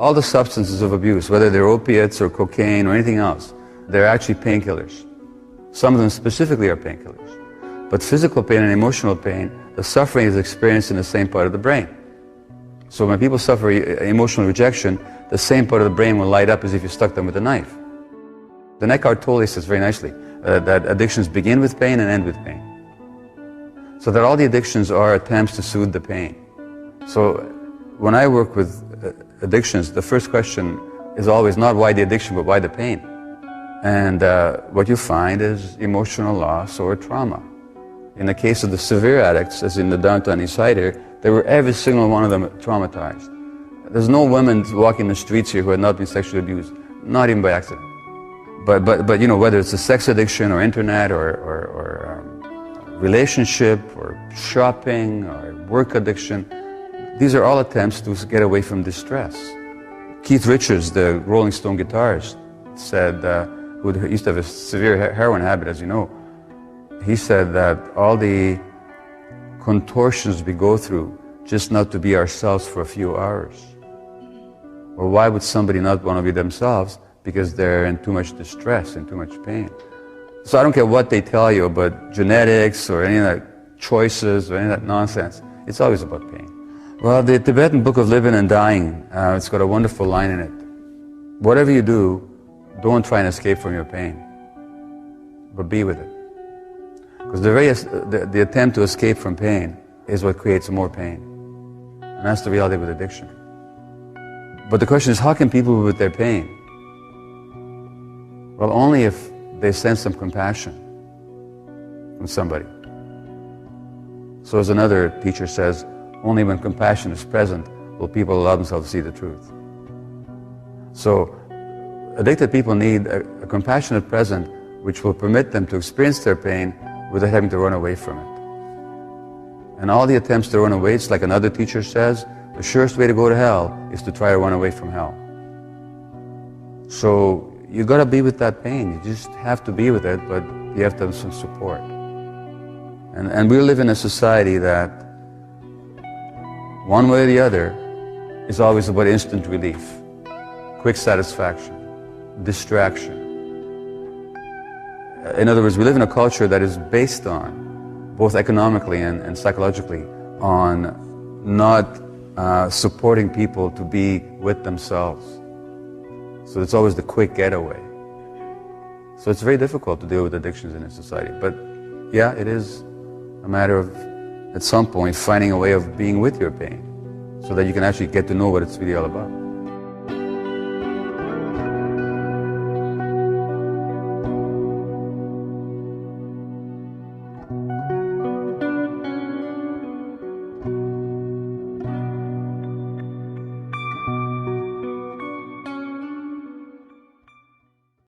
all the substances of abuse, whether they're opiates or cocaine or anything else, they're actually painkillers. Some of them specifically are painkillers. But physical pain and emotional pain, the suffering is experienced in the same part of the brain. So when people suffer emotional rejection, the same part of the brain will light up as if you stuck them with a knife. The Eckhart Tolle says very nicely that addictions begin with pain and end with pain. So that all the addictions are attempts to soothe the pain. So when I work with addictions, the first question is always not why the addiction, but why the pain. And what you find is emotional loss or trauma. In the case of the severe addicts, as in the downtown East Side here, they were every single one of them traumatized. There's no women walking the streets here who had not been sexually abused, not even by accident. But you know, whether it's a sex addiction or internet or relationship or shopping or work addiction, these are all attempts to get away from distress. Keith Richards, the Rolling Stone guitarist, said, who used to have a severe heroin habit, as you know, he said that all the contortions we go through just not to be ourselves for a few hours. Or why would somebody not want to be themselves? Because they're in too much distress and too much pain. So I don't care what they tell you about genetics or any of that choices or any of that nonsense. It's always about pain. Well, the Tibetan Book of Living and Dying, it's got a wonderful line in it. Whatever you do, don't try and escape from your pain, but be with it. Because the attempt to escape from pain is what creates more pain. And that's the reality with addiction. But the question is, how can people be with their pain? Well, only if they sense some compassion from somebody. So as another teacher says, only when compassion is present will people allow themselves to see the truth. So addicted people need a compassionate present which will permit them to experience their pain without having to run away from it. And all the attempts to run away, it's like another teacher says, the surest way to go to hell is to try to run away from hell. So you got to be with that pain. You just have to be with it, but you have to have some support. And we live in a society that, one way or the other, is always about instant relief, quick satisfaction, distraction. In other words, we live in a culture that is based on, both economically and psychologically, on not supporting people to be with themselves. So it's always the quick getaway. So it's very difficult to deal with addictions in a society. But yeah, it is a matter of, at some point, finding a way of being with your pain so that you can actually get to know what it's really all about.